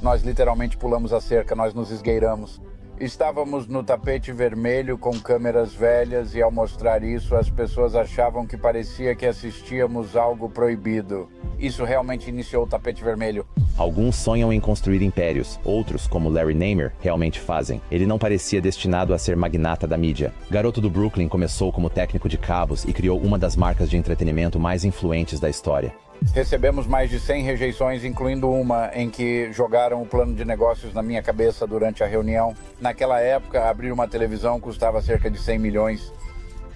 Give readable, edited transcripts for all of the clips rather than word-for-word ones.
Nós literalmente pulamos a cerca, nós nos esgueiramos. Estávamos no tapete vermelho com câmeras velhas e ao mostrar isso, as pessoas achavam que parecia que assistíamos algo proibido. Isso realmente iniciou o tapete vermelho. Alguns sonham em construir impérios, outros, como Larry Namer, realmente fazem. Ele não parecia destinado a ser magnata da mídia. Garoto do Brooklyn começou como técnico de cabos e criou uma das marcas de entretenimento mais influentes da história. Recebemos mais de 100 rejeições, incluindo uma em que jogaram o plano de negócios na minha cabeça durante a reunião. Naquela época, abrir uma televisão custava cerca de 100 milhões.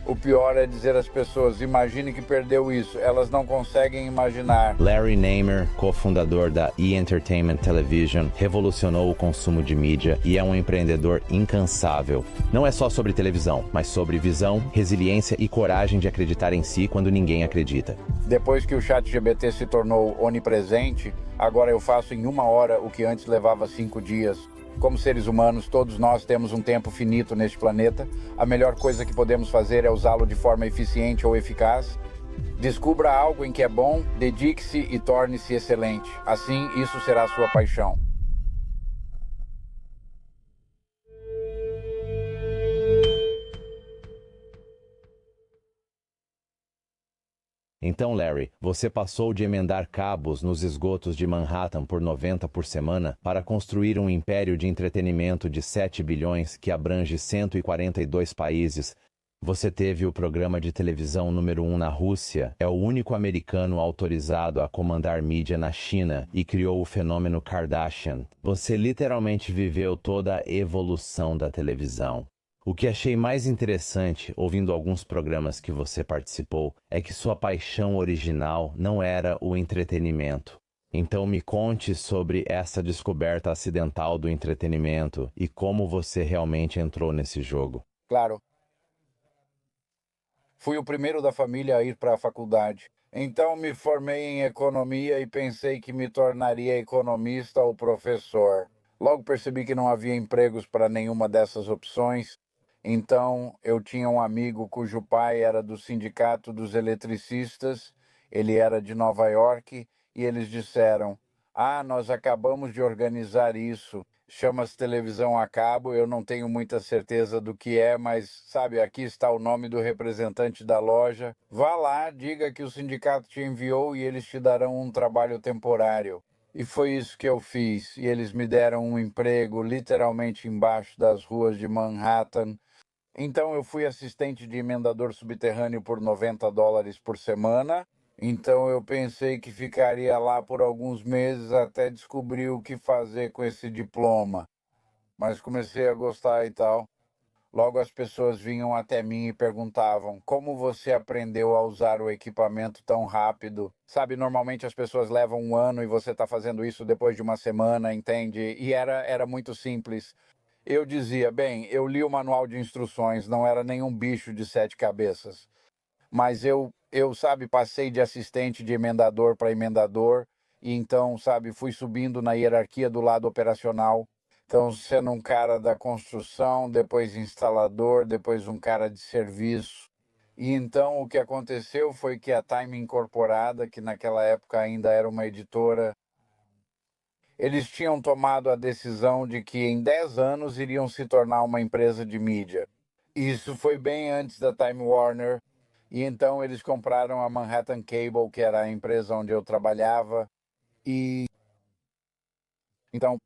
O pior é dizer às pessoas, imagine que perdeu isso. Elas não conseguem imaginar. Larry Namer, cofundador da E! Entertainment Television, revolucionou o consumo de mídia e é um empreendedor incansável. Não é só sobre televisão, mas sobre visão, resiliência e coragem de acreditar em si quando ninguém acredita. Depois que o ChatGPT se tornou onipresente, agora eu faço em 1 hora o que antes levava 5 dias. Como seres humanos, todos nós temos um tempo finito neste planeta. A melhor coisa que podemos fazer é usá-lo de forma eficiente ou eficaz. Descubra algo em que é bom, dedique-se e torne-se excelente. Assim, isso será a sua paixão. Então, Larry, você passou de emendar cabos nos esgotos de Manhattan por 90 por semana para construir um império de entretenimento de 7 bilhões que abrange 142 países. Você teve o programa de televisão número 1 na Rússia, é o único americano autorizado a comandar mídia na China e criou o fenômeno Kardashian. Você literalmente viveu toda a evolução da televisão. O que achei mais interessante, ouvindo alguns programas que você participou, é que sua paixão original não era o entretenimento. Então me conte sobre essa descoberta acidental do entretenimento e como você realmente entrou nesse jogo. Claro. Fui o primeiro da família a ir para a faculdade. Então me formei em economia e pensei que me tornaria economista ou professor. Logo percebi que não havia empregos para nenhuma dessas opções. Então, eu tinha um amigo cujo pai era do Sindicato dos Eletricistas, ele era de Nova York, e eles disseram: Ah, nós acabamos de organizar isso, chama-se televisão a cabo, eu não tenho muita certeza do que é, mas, sabe, aqui está o nome do representante da loja. Vá lá, diga que o sindicato te enviou e eles te darão um trabalho temporário. E foi isso que eu fiz, e eles me deram um emprego literalmente embaixo das ruas de Manhattan. Então, eu fui assistente de emendador subterrâneo por $90 por semana. Então, eu pensei que ficaria lá por alguns meses até descobrir o que fazer com esse diploma. Mas comecei a gostar e tal. Logo, as pessoas vinham até mim e perguntavam: como você aprendeu a usar o equipamento tão rápido? Sabe, normalmente as pessoas levam 1 ano e você está fazendo isso depois de 1 semana, entende? E era muito simples. Eu dizia, bem, eu li o manual de instruções, não era nenhum bicho de 7 cabeças. Mas sabe, passei de assistente de emendador para emendador, e então, sabe, fui subindo na hierarquia do lado operacional. Então, sendo um cara da construção, depois instalador, depois um cara de serviço. E então, o que aconteceu foi que a Time Incorporada, que naquela época ainda era uma editora, eles tinham tomado a decisão de que em 10 anos iriam se tornar uma empresa de mídia. Isso foi bem antes da Time Warner, e então eles compraram a Manhattan Cable, que era a empresa onde eu trabalhava, e então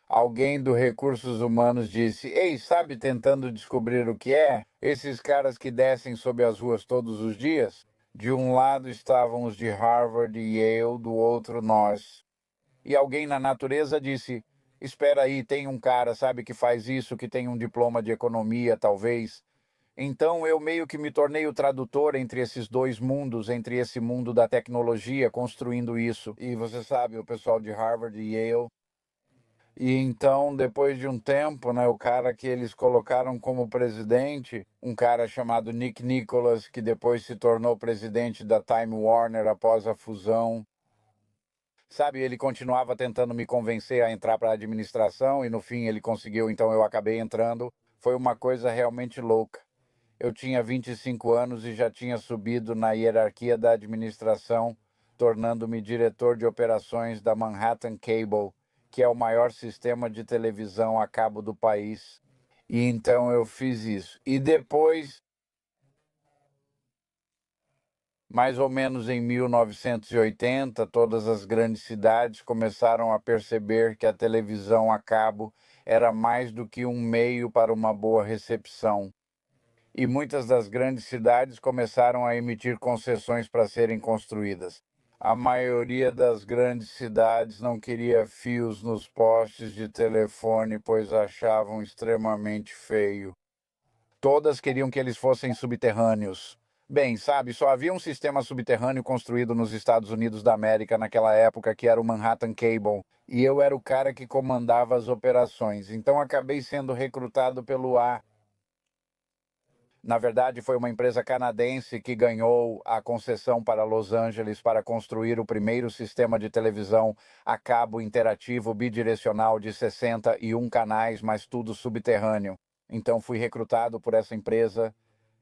alguém do Recursos Humanos disse: Ei, sabe, tentando descobrir o que é? Esses caras que descem sob as ruas todos os dias? De um lado estavam os de Harvard e Yale, do outro nós. E alguém na natureza disse: Espera aí, tem um cara, sabe, que faz isso, que tem um diploma de economia, talvez. Então eu meio que me tornei o tradutor entre esses dois mundos, entre esse mundo da tecnologia, construindo isso. E você sabe, o pessoal de Harvard e Yale. E então, depois de um tempo, né, o cara que eles colocaram como presidente, um cara chamado Nick Nicholas, que depois se tornou presidente da Time Warner após a fusão. Sabe, ele continuava tentando me convencer a entrar para a administração e no fim ele conseguiu, então eu acabei entrando. Foi uma coisa realmente louca. Eu tinha 25 anos e já tinha subido na hierarquia da administração tornando-me diretor de operações da Manhattan Cable, que é o maior sistema de televisão a cabo do país. E então eu fiz isso. E depois, mais ou menos em 1980, todas as grandes cidades começaram a perceber que a televisão a cabo era mais do que um meio para uma boa recepção. E muitas das grandes cidades começaram a emitir concessões para serem construídas. A maioria das grandes cidades não queria fios nos postes de telefone, pois achavam extremamente feio. Todas queriam que eles fossem subterrâneos. Bem, sabe, só havia um sistema subterrâneo construído nos Estados Unidos da América naquela época, que era o Manhattan Cable, e eu era o cara que comandava as operações. Então acabei sendo recrutado pelo A. Na verdade, foi uma empresa canadense que ganhou a concessão para Los Angeles para construir o primeiro sistema de televisão a cabo interativo bidirecional de 61 canais, mas tudo subterrâneo. Então fui recrutado por essa empresa,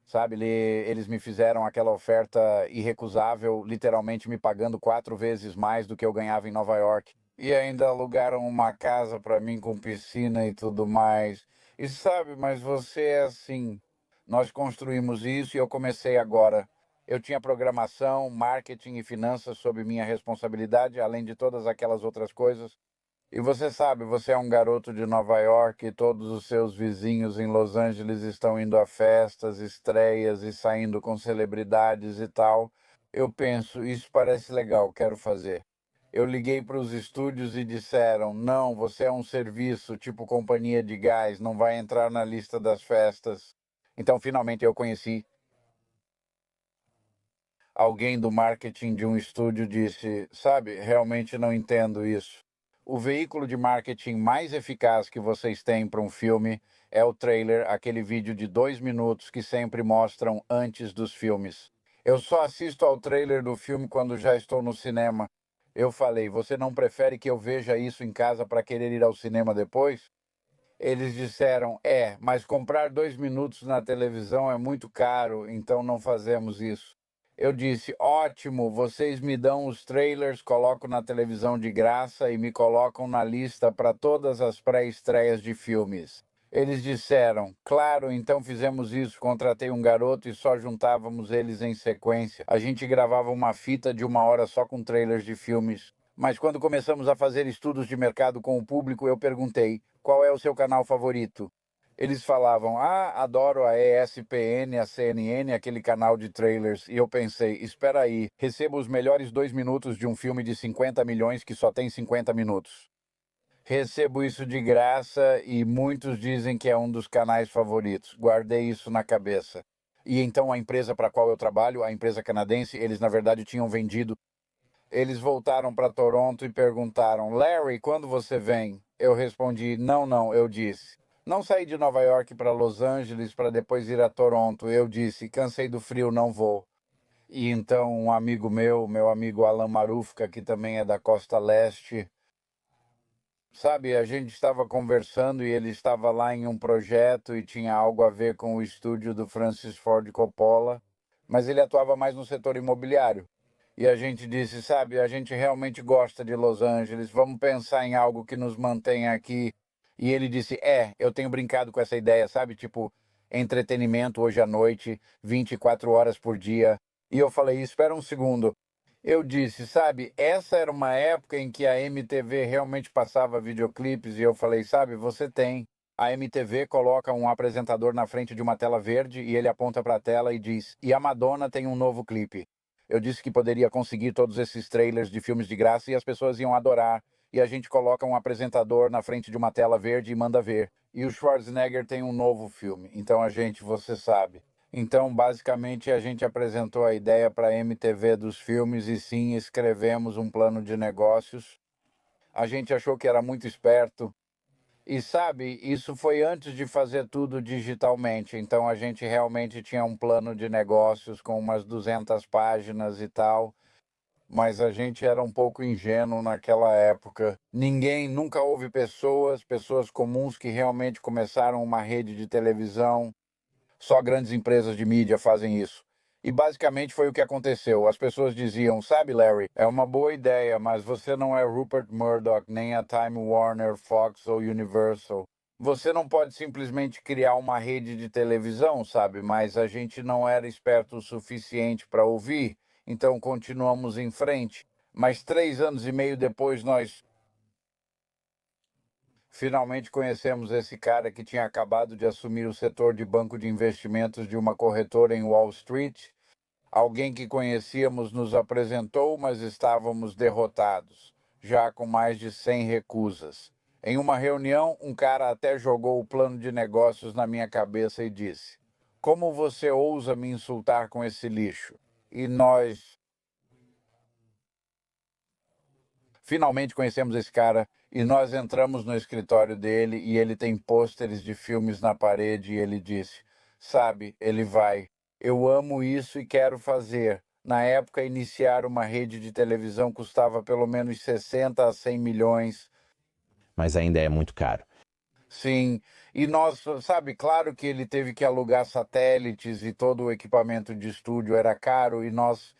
sabe? Eles me fizeram aquela oferta irrecusável, literalmente me pagando 4 vezes mais do que eu ganhava em Nova York. E ainda alugaram uma casa para mim com piscina e tudo mais. E sabe, mas você é assim. Nós construímos isso e eu comecei agora. Eu tinha programação, marketing e finanças sob minha responsabilidade, além de todas aquelas outras coisas. E você sabe, você é um garoto de Nova York e todos os seus vizinhos em Los Angeles estão indo a festas, estreias e saindo com celebridades e tal. Eu penso, isso parece legal, quero fazer. Eu liguei para os estúdios e disseram: não, você é um serviço, tipo companhia de gás, não vai entrar na lista das festas. Então, finalmente, eu conheci alguém do marketing de um estúdio disse: sabe, realmente não entendo isso. O veículo de marketing mais eficaz que vocês têm para um filme é o trailer, aquele vídeo de 2 minutos que sempre mostram antes dos filmes. Eu só assisto ao trailer do filme quando já estou no cinema. Eu falei: você não prefere que eu veja isso em casa para querer ir ao cinema depois? Eles disseram: mas comprar 2 minutos na televisão é muito caro, então não fazemos isso. Eu disse: ótimo, vocês me dão os trailers, colocam na televisão de graça e me colocam na lista para todas as pré-estreias de filmes. Eles disseram: claro, então fizemos isso. Contratei um garoto e só juntávamos eles em sequência. A gente gravava uma fita de 1 hora só com trailers de filmes. Mas quando começamos a fazer estudos de mercado com o público, eu perguntei: qual é o seu canal favorito? Eles falavam: adoro a ESPN, a CNN, aquele canal de trailers. E eu pensei: espera aí, recebo os melhores 2 minutos de um filme de 50 milhões que só tem 50 minutos. Recebo isso de graça e muitos dizem que é um dos canais favoritos. Guardei isso na cabeça. E então a empresa para a qual eu trabalho, a empresa canadense, eles na verdade tinham vendido. Eles voltaram para Toronto e perguntaram: Larry, quando você vem? Eu respondi: não, não, eu disse. Não saí de Nova York para Los Angeles para depois ir a Toronto. Eu disse: cansei do frio, não vou. E então um amigo meu amigo Alan Marufka, que também é da Costa Leste, sabe, a gente estava conversando e ele estava lá em um projeto e tinha algo a ver com o estúdio do Francis Ford Coppola, mas ele atuava mais no setor imobiliário. E a gente disse, sabe, a gente realmente gosta de Los Angeles, vamos pensar em algo que nos mantenha aqui. E ele disse, eu tenho brincado com essa ideia, sabe, tipo, entretenimento hoje à noite, 24 horas por dia. E eu falei, espera um segundo. Eu disse, sabe, essa era uma época em que a MTV realmente passava videoclipes e eu falei, sabe, você tem. A MTV coloca um apresentador na frente de uma tela verde e ele aponta para a tela e diz: e a Madonna tem um novo clipe. Eu disse que poderia conseguir todos esses trailers de filmes de graça e as pessoas iam adorar. E a gente coloca um apresentador na frente de uma tela verde e manda ver. E o Schwarzenegger tem um novo filme. Então a gente, você sabe. Então, basicamente, a gente apresentou a ideia para a MTV dos filmes e sim, escrevemos um plano de negócios. A gente achou que era muito esperto. E sabe, isso foi antes de fazer tudo digitalmente. Então, a gente realmente tinha um plano de negócios com umas 200 páginas e tal. Mas a gente era um pouco ingênuo naquela época. Ninguém, nunca houve pessoas comuns que realmente começaram uma rede de televisão. Só grandes empresas de mídia fazem isso. E basicamente foi o que aconteceu. As pessoas diziam, sabe, Larry, é uma boa ideia, mas você não é Rupert Murdoch, nem a Time Warner, Fox ou Universal. Você não pode simplesmente criar uma rede de televisão, sabe? Mas a gente não era esperto o suficiente para ouvir, então continuamos em frente. Mas 3 anos e meio depois, nós finalmente conhecemos esse cara que tinha acabado de assumir o setor de banco de investimentos de uma corretora em Wall Street. Alguém que conhecíamos nos apresentou, mas estávamos derrotados, já com mais de 100 recusas. Em uma reunião, um cara até jogou o plano de negócios na minha cabeça e disse: Como você ousa me insultar com esse lixo? E nós finalmente conhecemos esse cara e nós entramos no escritório dele e ele tem pôsteres de filmes na parede e ele disse: Sabe, ele vai. Eu amo isso e quero fazer. Na época, iniciar uma rede de televisão custava pelo menos 60 a 100 milhões. Mas ainda é muito caro. Sim, e nós, sabe, claro que ele teve que alugar satélites e todo o equipamento de estúdio era caro e nós.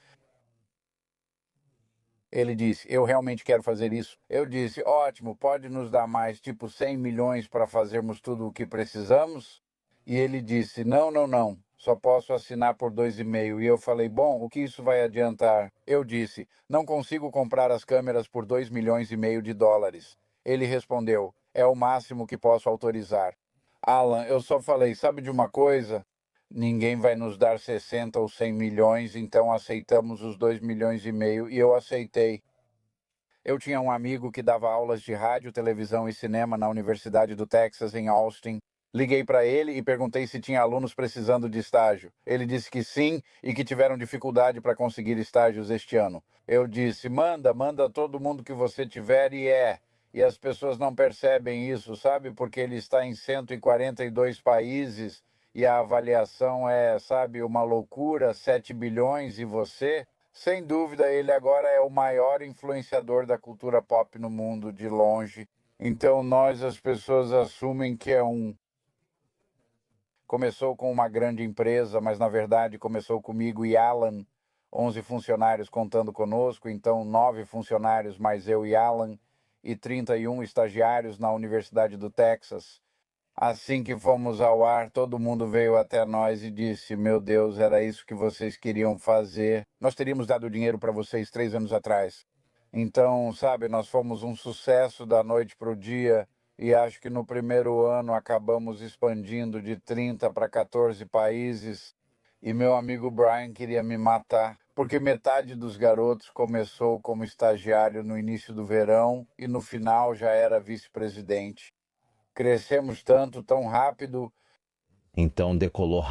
Ele disse: Eu realmente quero fazer isso. Eu disse: Ótimo, pode nos dar mais, tipo 100 milhões para fazermos tudo o que precisamos? E ele disse: Não, não, não. Só posso assinar por 2,5. E eu falei: Bom, o que isso vai adiantar? Eu disse: Não consigo comprar as câmeras por 2,5 milhões de dólares. Ele respondeu: É o máximo que posso autorizar. Alan, eu só falei: Sabe de uma coisa? Ninguém vai nos dar 60 ou 100 milhões, então aceitamos os 2,5 milhões e eu aceitei. Eu tinha um amigo que dava aulas de rádio, televisão e cinema na Universidade do Texas, em Austin. Liguei para ele e perguntei se tinha alunos precisando de estágio. Ele disse que sim e que tiveram dificuldade para conseguir estágios este ano. Eu disse: manda todo mundo que você tiver e é. E as pessoas não percebem isso, sabe? Porque ele está em 142 países e a avaliação é, sabe, uma loucura, 7 bilhões e você. Sem dúvida, ele agora é o maior influenciador da cultura pop no mundo, de longe. Então, as pessoas, assumem que é um. Começou com uma grande empresa, mas na verdade começou comigo e Alan, 11 funcionários contando conosco, então 9 funcionários mais eu e Alan, e 31 estagiários na Universidade do Texas. Assim que fomos ao ar, todo mundo veio até nós e disse: Meu Deus, era isso que vocês queriam fazer. Nós teríamos dado dinheiro para vocês 3 anos atrás. Então, sabe, nós fomos um sucesso da noite para o dia e acho que no primeiro ano acabamos expandindo de 30 para 14 países. E meu amigo Brian queria me matar, porque metade dos garotos começou como estagiário no início do verão e no final já era vice-presidente. Crescemos tanto, tão rápido, Então decolou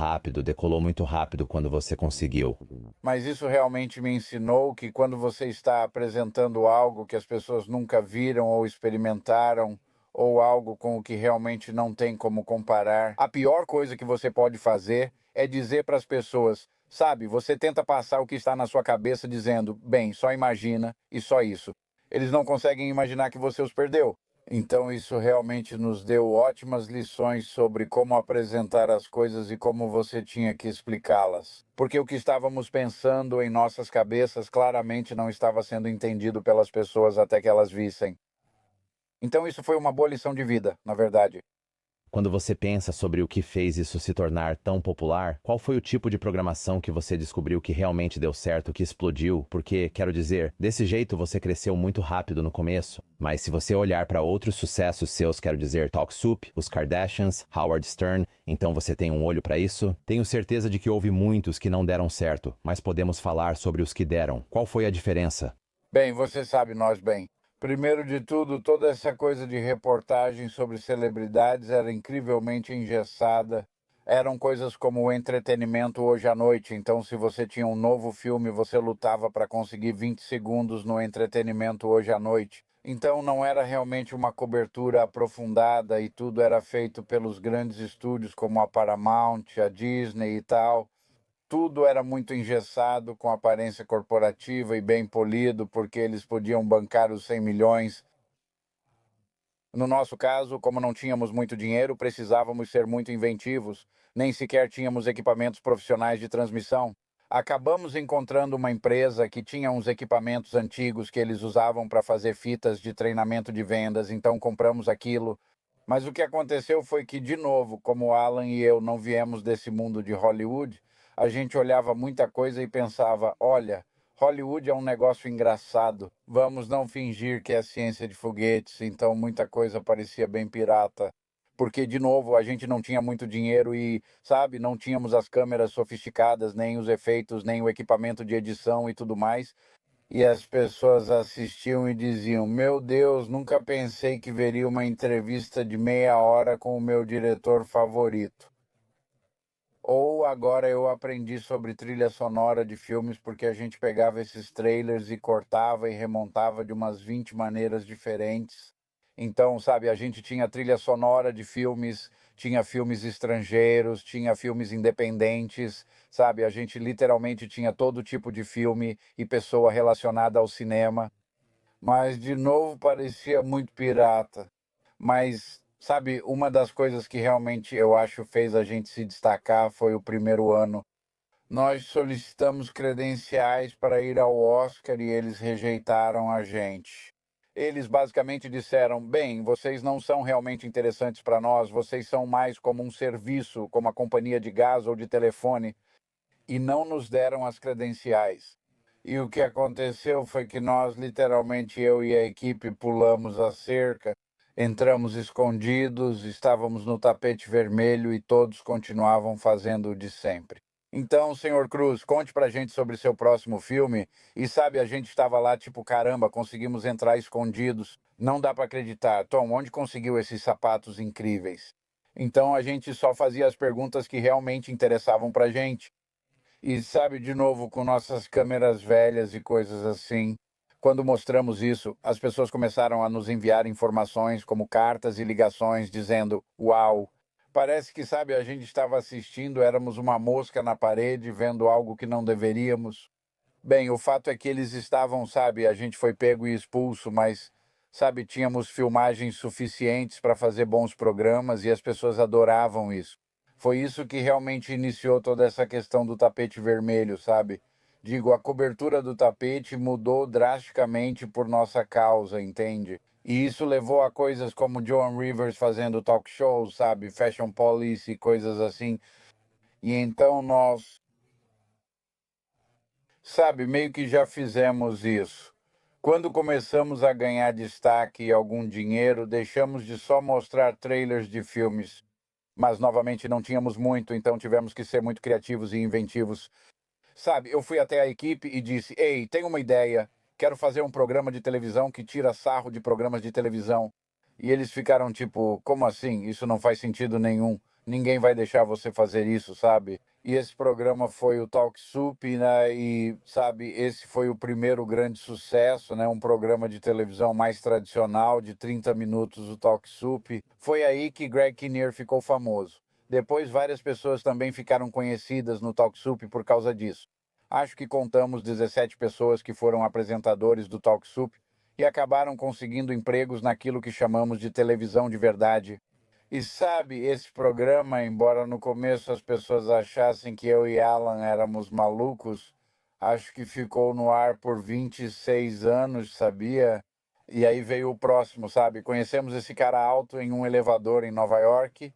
muito rápido quando você conseguiu. mas isso realmente me ensinou que quando você está apresentando algo que as pessoas nunca viram ou experimentaram, ou algo com o que realmente não tem como comparar, a pior coisa que você pode fazer é dizer para as pessoas: sabe, você tenta passar o que está na sua cabeça dizendo, bem, só imagina e só isso. Eles não conseguem imaginar que você os perdeu. Então, isso realmente nos deu ótimas lições sobre como apresentar as coisas e como você tinha que explicá-las. Porque o que estávamos pensando em nossas cabeças claramente não estava sendo entendido pelas pessoas até que elas vissem. Então, isso foi uma boa lição de vida, na verdade. Quando você pensa sobre o que fez isso se tornar tão popular, qual foi o tipo de programação que você descobriu que realmente deu certo, que explodiu? Porque, quero dizer, desse jeito você cresceu muito rápido no começo. Mas se você olhar para outros sucessos seus, quero dizer, Talk Soup, os Kardashians, Howard Stern, então você tem um olho para isso? Tenho certeza de que houve muitos que não deram certo, mas podemos falar sobre os que deram. Qual foi a diferença? Bem, você sabe nós bem. Primeiro de tudo, toda essa coisa de reportagem sobre celebridades era incrivelmente engessada. Eram coisas como o entretenimento hoje à noite. Então, se você tinha um novo filme, você lutava para conseguir 20 segundos no entretenimento hoje à noite. Então, não era realmente uma cobertura aprofundada e tudo era feito pelos grandes estúdios como a Paramount, a Disney e tal. Tudo era muito engessado, com aparência corporativa e bem polido, porque eles podiam bancar os 100 milhões. No nosso caso, como não tínhamos muito dinheiro, precisávamos ser muito inventivos. Nem sequer tínhamos equipamentos profissionais de transmissão. Acabamos encontrando uma empresa que tinha uns equipamentos antigos que eles usavam para fazer fitas de treinamento de vendas, então compramos aquilo. Mas o que aconteceu foi que, de novo, como o Alan e eu não viemos desse mundo de Hollywood, a gente olhava muita coisa e pensava: olha, Hollywood é um negócio engraçado, vamos não fingir que é ciência de foguetes, então muita coisa parecia bem pirata. Porque, de novo, a gente não tinha muito dinheiro e, sabe, não tínhamos as câmeras sofisticadas, nem os efeitos, nem o equipamento de edição e tudo mais. E as pessoas assistiam e diziam: Meu Deus, nunca pensei que veria uma entrevista de meia hora com o meu diretor favorito. Ou agora eu aprendi sobre trilha sonora de filmes porque a gente pegava esses trailers e cortava e remontava de umas 20 maneiras diferentes. Então, sabe, a gente tinha trilha sonora de filmes, tinha filmes estrangeiros, tinha filmes independentes, sabe? A gente literalmente tinha todo tipo de filme e pessoa relacionada ao cinema. Mas, de novo, parecia muito pirata. Mas, sabe, uma das coisas que realmente eu acho fez a gente se destacar foi o primeiro ano. Nós solicitamos credenciais para ir ao Oscar e eles rejeitaram a gente. Eles basicamente disseram: bem, vocês não são realmente interessantes para nós, vocês são mais como um serviço, como a companhia de gás ou de telefone, e não nos deram as credenciais. E o que aconteceu foi que nós, literalmente, eu e a equipe, pulamos a cerca, entramos escondidos, estávamos no tapete vermelho e todos continuavam fazendo o de sempre. Então, senhor Cruz, conte pra gente sobre seu próximo filme. E sabe, a gente estava lá, tipo, caramba, conseguimos entrar escondidos. Não dá pra acreditar. Tom, onde conseguiu esses sapatos incríveis? Então a gente só fazia as perguntas que realmente interessavam pra gente. E sabe, de novo, com nossas câmeras velhas e coisas assim, quando mostramos isso, as pessoas começaram a nos enviar informações como cartas e ligações dizendo: Uau, parece que, sabe, a gente estava assistindo, éramos uma mosca na parede vendo algo que não deveríamos. Bem, o fato é que eles estavam, sabe, a gente foi pego e expulso, mas, sabe, tínhamos filmagens suficientes para fazer bons programas e as pessoas adoravam isso. Foi isso que realmente iniciou toda essa questão do tapete vermelho, sabe? Digo, a cobertura do tapete mudou drasticamente por nossa causa, entende? E isso levou a coisas como Joan Rivers fazendo talk shows, sabe? Fashion Police e coisas assim. E então nós, sabe, meio que já fizemos isso. Quando começamos a ganhar destaque e algum dinheiro, deixamos de só mostrar trailers de filmes. Mas novamente não tínhamos muito, então tivemos que ser muito criativos e inventivos. Sabe, eu fui até a equipe e disse: Ei, tenho uma ideia. Quero fazer um programa de televisão que tira sarro de programas de televisão. E eles ficaram tipo: Como assim? Isso não faz sentido nenhum. Ninguém vai deixar você fazer isso, sabe? E esse programa foi o Talk Soup, né? E, sabe, esse foi o primeiro grande sucesso, né? Um programa de televisão mais tradicional, de 30 minutos, o Talk Soup. Foi aí que Greg Kinnear ficou famoso. Depois, várias pessoas também ficaram conhecidas no Talk Soup por causa disso. Acho que contamos 17 pessoas que foram apresentadores do Talk Soup e acabaram conseguindo empregos naquilo que chamamos de televisão de verdade. E sabe, esse programa, embora no começo as pessoas achassem que eu e Alan éramos malucos, acho que ficou no ar por 26 anos, sabia? E aí veio o próximo, sabe? Conhecemos esse cara alto em um elevador em Nova York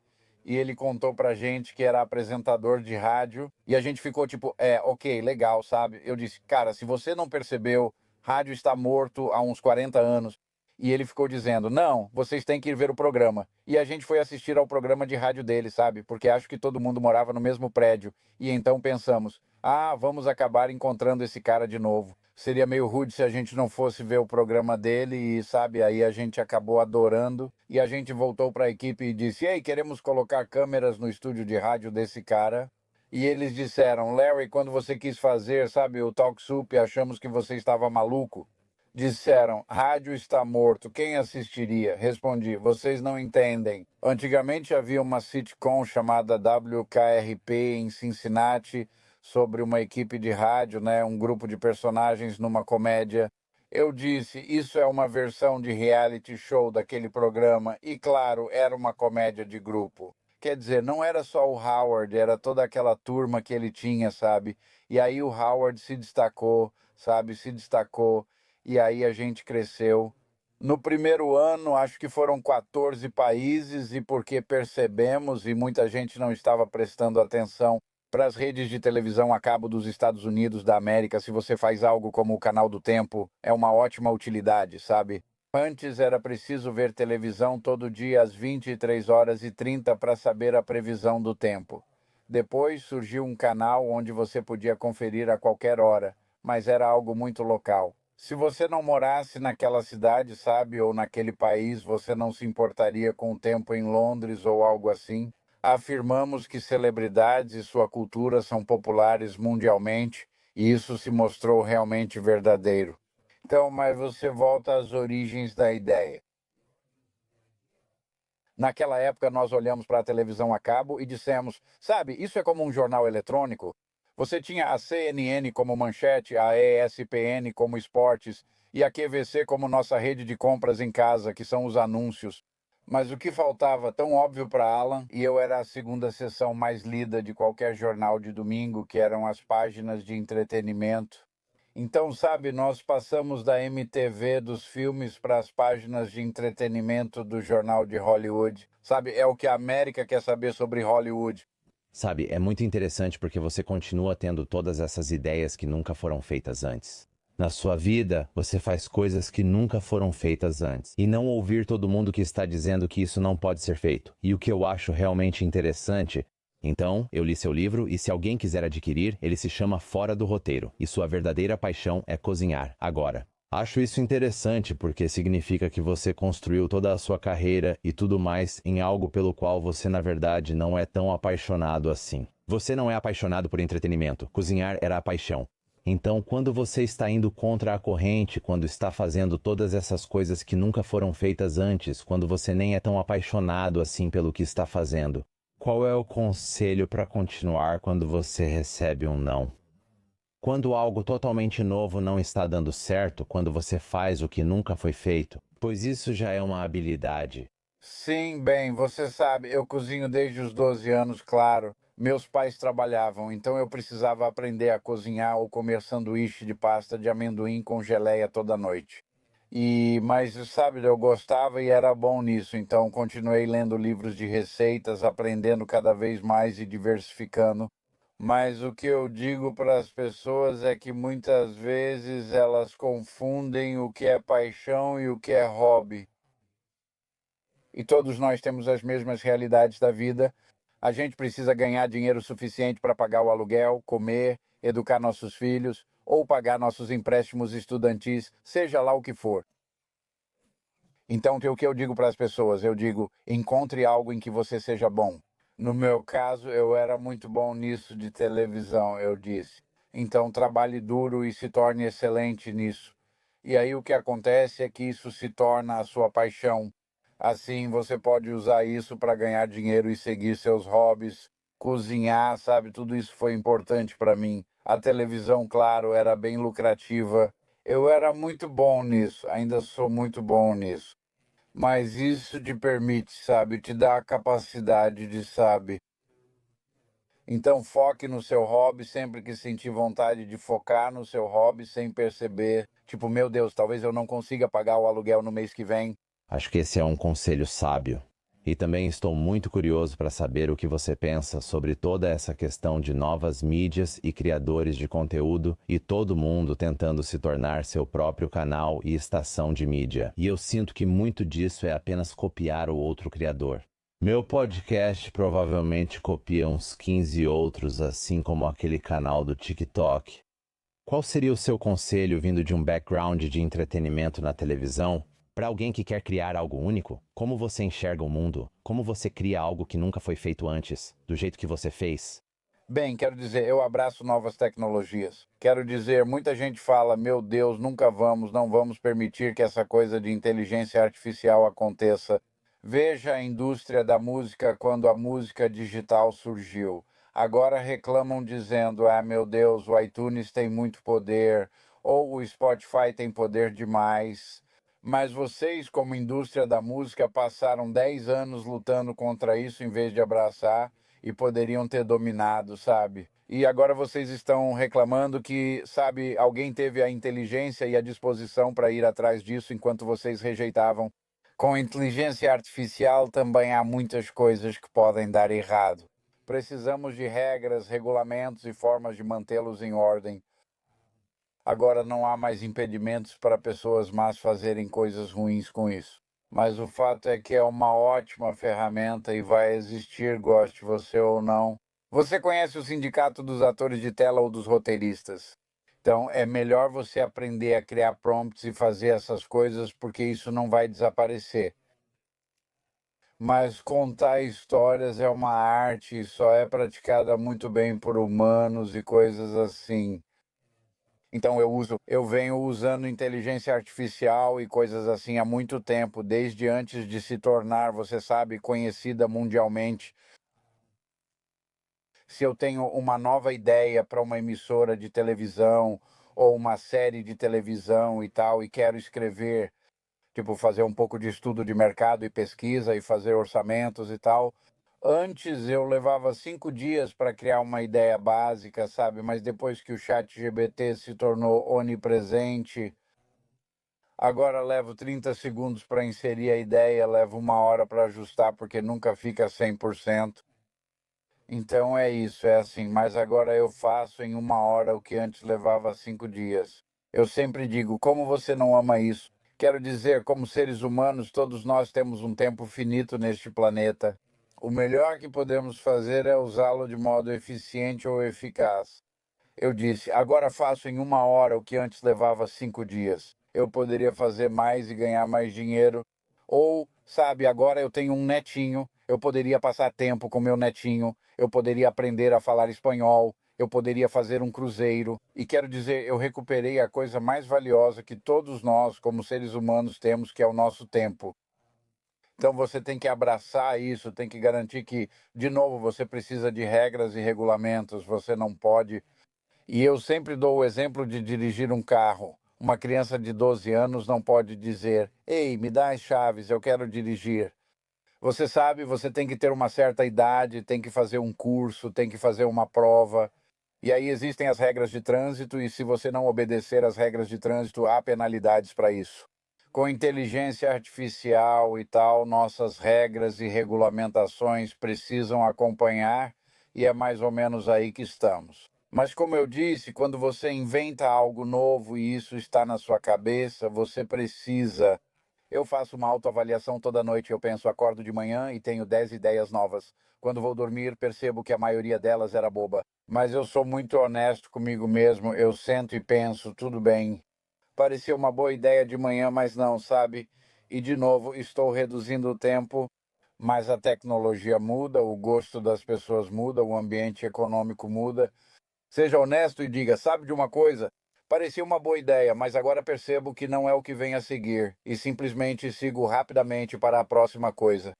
e ele contou pra gente que era apresentador de rádio e a gente ficou tipo, ok, legal, sabe? Eu disse: cara, se você não percebeu, rádio está morto há uns 40 anos. E ele ficou dizendo: não, vocês têm que ir ver o programa. E a gente foi assistir ao programa de rádio dele, sabe? Porque acho que todo mundo morava no mesmo prédio. E então pensamos: ah, vamos acabar encontrando esse cara de novo. Seria meio rude se a gente não fosse ver o programa dele e, sabe, aí a gente acabou adorando. E a gente voltou para a equipe e disse: ei, queremos colocar câmeras no estúdio de rádio desse cara. E eles disseram: Larry, quando você quis fazer, sabe, o Talk Soup, achamos que você estava maluco. Disseram: rádio está morto, quem assistiria? Respondi: vocês não entendem. Antigamente havia uma sitcom chamada WKRP em Cincinnati, sobre uma equipe de rádio, né, um grupo de personagens numa comédia. Eu disse: isso é uma versão de reality show daquele programa, e claro, era uma comédia de grupo. Quer dizer, não era só o Howard, era toda aquela turma que ele tinha, sabe? E aí o Howard se destacou, sabe? Se destacou, e aí a gente cresceu. No primeiro ano, acho que foram 14 países, e porque percebemos, e muita gente não estava prestando atenção para as redes de televisão a cabo dos Estados Unidos da América, se você faz algo como o Canal do Tempo, é uma ótima utilidade, sabe? Antes era preciso ver televisão todo dia às 23h30 para saber a previsão do tempo. Depois surgiu um canal onde você podia conferir a qualquer hora, mas era algo muito local. Se você não morasse naquela cidade, sabe, ou naquele país, você não se importaria com o tempo em Londres ou algo assim. Afirmamos que celebridades e sua cultura são populares mundialmente, e isso se mostrou realmente verdadeiro. Então, mas você volta às origens da ideia. Naquela época, nós olhamos para a televisão a cabo e dissemos: sabe, isso é como um jornal eletrônico. Você tinha a CNN como manchete, a ESPN como esportes e a QVC como nossa rede de compras em casa, que são os anúncios. Mas o que faltava tão óbvio para Alan, e eu era a segunda seção mais lida de qualquer jornal de domingo, que eram as páginas de entretenimento. Então, sabe, nós passamos da MTV dos filmes para as páginas de entretenimento do jornal de Hollywood. Sabe, é o que a América quer saber sobre Hollywood. Sabe, é muito interessante porque você continua tendo todas essas ideias que nunca foram feitas antes. Na sua vida, você faz coisas que nunca foram feitas antes. E não ouvir todo mundo que está dizendo que isso não pode ser feito. E o que eu acho realmente interessante. Então, eu li seu livro e se alguém quiser adquirir, ele se chama Fora do Roteiro. E sua verdadeira paixão é cozinhar, agora. Acho isso interessante porque significa que você construiu toda a sua carreira e tudo mais em algo pelo qual você na verdade não é tão apaixonado assim. Você não é apaixonado por entretenimento. Cozinhar era a paixão. Então, quando você está indo contra a corrente, quando está fazendo todas essas coisas que nunca foram feitas antes, quando você nem é tão apaixonado assim pelo que está fazendo, qual é o conselho para continuar quando você recebe um não? Quando algo totalmente novo não está dando certo, quando você faz o que nunca foi feito, pois isso já é uma habilidade. Sim, bem, você sabe, eu cozinho desde os 12 anos, claro. Meus pais trabalhavam, então eu precisava aprender a cozinhar ou comer sanduíche de pasta de amendoim com geleia toda noite. Mas sabe, eu gostava e era bom nisso, então continuei lendo livros de receitas, aprendendo cada vez mais e diversificando. Mas o que eu digo para as pessoas é que muitas vezes elas confundem o que é paixão e o que é hobby. E todos nós temos as mesmas realidades da vida. A gente precisa ganhar dinheiro suficiente para pagar o aluguel, comer, educar nossos filhos ou pagar nossos empréstimos estudantis, seja lá o que for. Então, o que eu digo para as pessoas? Eu digo: encontre algo em que você seja bom. No meu caso, eu era muito bom nisso de televisão, eu disse. Então, trabalhe duro e se torne excelente nisso. E aí o que acontece é que isso se torna a sua paixão. Assim, você pode usar isso para ganhar dinheiro e seguir seus hobbies, cozinhar, sabe? Tudo isso foi importante para mim. A televisão, claro, era bem lucrativa. Eu era muito bom nisso, ainda sou muito bom nisso. Mas isso te permite, sabe? Te dá a capacidade de, sabe? Então foque no seu hobby sempre que sentir vontade de focar no seu hobby sem perceber. Tipo, meu Deus, talvez eu não consiga pagar o aluguel no mês que vem. Acho que esse é um conselho sábio. E também estou muito curioso para saber o que você pensa sobre toda essa questão de novas mídias e criadores de conteúdo e todo mundo tentando se tornar seu próprio canal e estação de mídia. E eu sinto que muito disso é apenas copiar o outro criador. Meu podcast provavelmente copia uns 15 outros, assim como aquele canal do TikTok. Qual seria o seu conselho vindo de um background de entretenimento na televisão? Para alguém que quer criar algo único, como você enxerga o mundo? Como você cria algo que nunca foi feito antes, do jeito que você fez? Bem, quero dizer, eu abraço novas tecnologias. Quero dizer, muita gente fala: meu Deus, nunca vamos, não vamos permitir que essa coisa de inteligência artificial aconteça. Veja a indústria da música quando a música digital surgiu. Agora reclamam dizendo: ah, meu Deus, o iTunes tem muito poder, ou o Spotify tem poder demais. Mas vocês, como indústria da música, passaram 10 anos lutando contra isso em vez de abraçar e poderiam ter dominado, sabe? E agora vocês estão reclamando que, sabe, alguém teve a inteligência e a disposição para ir atrás disso enquanto vocês rejeitavam. Com inteligência artificial também há muitas coisas que podem dar errado. Precisamos de regras, regulamentos e formas de mantê-los em ordem. Agora não há mais impedimentos para pessoas más fazerem coisas ruins com isso. Mas o fato é que é uma ótima ferramenta e vai existir, goste você ou não. Você conhece o sindicato dos atores de tela ou dos roteiristas? Então é melhor você aprender a criar prompts e fazer essas coisas porque isso não vai desaparecer. Mas contar histórias é uma arte e só é praticada muito bem por humanos e coisas assim. Então eu venho usando inteligência artificial e coisas assim há muito tempo, desde antes de se tornar, você sabe, conhecida mundialmente. Se eu tenho uma nova ideia para uma emissora de televisão ou uma série de televisão e tal, e quero escrever, tipo, fazer um pouco de estudo de mercado e pesquisa e fazer orçamentos e tal. Antes eu levava 5 dias para criar uma ideia básica, sabe? Mas depois que o ChatGPT se tornou onipresente, agora levo 30 segundos para inserir a ideia, levo 1 hora para ajustar, porque nunca fica 100%. Então é isso, é assim. Mas agora eu faço em 1 hora o que antes levava 5 dias. Eu sempre digo, como você não ama isso? Quero dizer, como seres humanos, todos nós temos um tempo finito neste planeta. O melhor que podemos fazer é usá-lo de modo eficiente ou eficaz. Eu disse, agora faço em 1 hora o que antes levava 5 dias. Eu poderia fazer mais e ganhar mais dinheiro. Ou, sabe, agora eu tenho um netinho, eu poderia passar tempo com meu netinho, eu poderia aprender a falar espanhol, eu poderia fazer um cruzeiro. E quero dizer, eu recuperei a coisa mais valiosa que todos nós, como seres humanos, temos, que é o nosso tempo. Então você tem que abraçar isso, tem que garantir que, de novo, você precisa de regras e regulamentos, você não pode. E eu sempre dou o exemplo de dirigir um carro. Uma criança de 12 anos não pode dizer: Ei, me dá as chaves, eu quero dirigir. Você sabe, você tem que ter uma certa idade, tem que fazer um curso, tem que fazer uma prova. E aí existem as regras de trânsito, e se você não obedecer às regras de trânsito, há penalidades para isso. Com inteligência artificial e tal, nossas regras e regulamentações precisam acompanhar, e é mais ou menos aí que estamos. Mas, como eu disse, quando você inventa algo novo e isso está na sua cabeça, você precisa. Eu faço uma autoavaliação toda noite. Eu penso, acordo de manhã e tenho 10 ideias novas. Quando vou dormir, percebo que a maioria delas era boba. Mas eu sou muito honesto comigo mesmo. Eu sento e penso, tudo bem. Parecia uma boa ideia de manhã, mas não, sabe? E de novo, estou reduzindo o tempo, mas a tecnologia muda, o gosto das pessoas muda, o ambiente econômico muda. Seja honesto e diga, sabe de uma coisa? Parecia uma boa ideia, mas agora percebo que não é o que vem a seguir, e simplesmente sigo rapidamente para a próxima coisa.